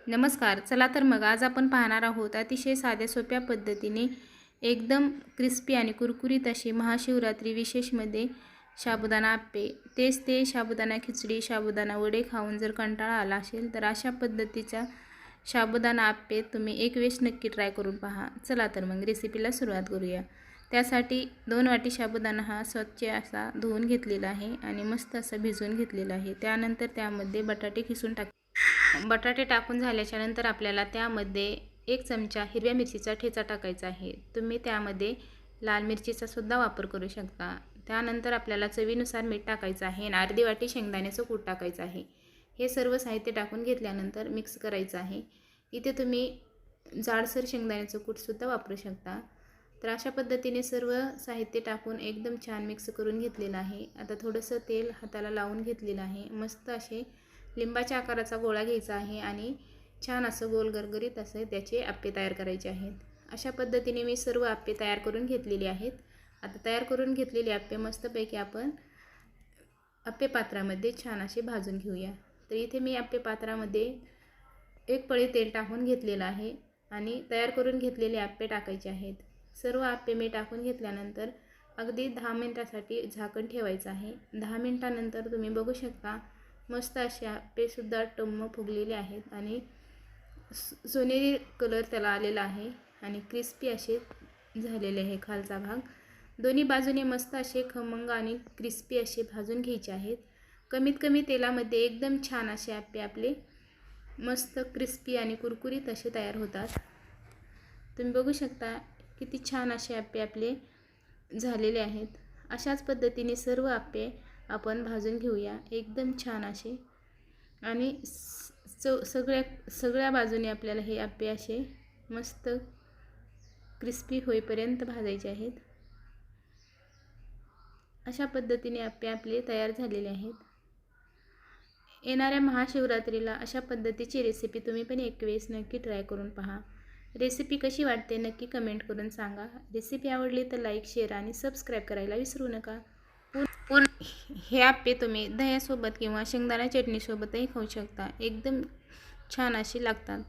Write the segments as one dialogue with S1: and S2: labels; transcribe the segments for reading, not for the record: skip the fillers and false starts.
S1: नमस्कार. चला तर मग आज आपण पाहणार आहोत अतिशय साध्या सोप्या पद्धतीने एकदम क्रिस्पी आणि कुरकुरीत अशी महाशिवरात्री विशेषमध्ये साबुदाणा आप्पे. तेच ते साबुदाणा खिचडी, साबुदाणा वडे खाऊन जर कंटाळा आला असेल तर अशा पद्धतीच्या साबुदाणा आप्पे तुम्ही एक वेळेस नक्की ट्राय करून पहा. चला तर मग रेसिपीला सुरुवात करूया. त्यासाठी 2 वाटी साबुदाणा हा स्वच्छ असा धुवून घेतलेला आहे आणि मस्त असा भिजवून घेतलेला आहे. त्यानंतर त्यामध्ये बटाटे खिसून बटाटे टाकून झाल्याच्या नंतर आपल्याला त्यामध्ये 1 चमचा हिरव्या मिरचीचा ठेचा टाकायचा आहे. तुम्ही त्यामध्ये लाल मिरचीचा सुद्धा वापर करू शकता. त्यानंतर आपल्याला चवीनुसार मीठ टाकायचं आहे आणि अर्धी वाटी शेंगदाण्याचं कूट टाकायचं आहे. हे सर्व साहित्य टाकून घेतल्यानंतर मिक्स करायचं आहे. इथे तुम्ही जाडसर शेंगदाण्याचं कूटसुद्धा वापरू शकता. तर अशा पद्धतीने सर्व साहित्य टाकून एकदम छान मिक्स करून घेतलेलं आहे. आता थोडंसं तेल हाताला लावून घेतलेलं आहे. मस्त असे लिंबाच्या आकाराचा गोळा घ्यायचा आहे आणि छान असं गोल गरगरीत असे त्याचे आप्पे तयार करायचे आहेत. अशा पद्धतीने मी सर्व आप्पे तयार करून घेतलेले आहेत. आता तयार करून घेतलेले आप्पे मस्तपैकी आपण आप्पे पात्रामध्ये छान असे भाजून घेऊया. तर इथे मी आप्पे पात्रामध्ये 1 पळी तेल टाकून घेतलेलं आहे आणि तयार करून घेतलेले आप्पे टाकायचे आहेत. सर्व आप्पे मी टाकून घेतल्यानंतर अगदी 10 मिनिटासाठी झाकण ठेवायचं आहे. 10 मिनिटानंतर तुम्ही बघू शकता मस्त असे आप्पेसुद्धा टम्म फुगलेले आहेत आणि सोनेरी कलर त्याला आलेला आहे आणि क्रिस्पी असे झालेले आहे खालचा भाग. दोन्ही बाजूने मस्त असे खमंग आणि क्रिस्पी असे भाजून घ्यायचे आहेत. कमीत कमी तेलामध्ये एकदम छान असे आप्पे आपले मस्त क्रिस्पी आणि कुरकुरीत असे तयार होतात. तुम्ही बघू शकता किती छान असे आप्पे आपले झालेले आहेत. अशाच पद्धतीने सर्व आप्पे आपण भाजून घेऊया एकदम छान असे आणि सगळ्या बाजूने आपल्याला हे आप्पे असे मस्त क्रिस्पी होईपर्यंत भाजायचे आहेत. अशा पद्धतीने आप्पे आपले तयार झालेले आहेत. येणाऱ्या महाशिवरात्रीला अशा पद्धतीची रेसिपी तुम्ही पण एक वेळेस नक्की ट्राय करून पहा. रेसिपी कशी वाटते नक्की कमेंट करून सांगा. रेसिपी आवडली तर लाईक, शेअर आणि सबस्क्राईब करायला विसरू नका. हे आप्पे तुम्ही दह्यासोबत किंवा शेंगदाणा चटणीसोबतही खाऊ शकता. एकदम छान अशी लागतात.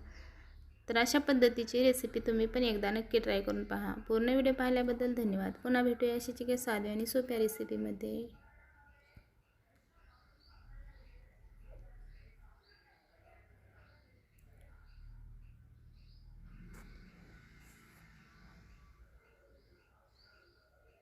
S1: तर अशा पद्धतीची रेसिपी तुम्ही पण एकदा नक्की ट्राय करून पहा. पूर्ण व्हिडिओ पाहिल्याबद्दल धन्यवाद. पुन्हा भेटूया अशीच एका साध्या आणि सोप्या रेसिपीमध्ये.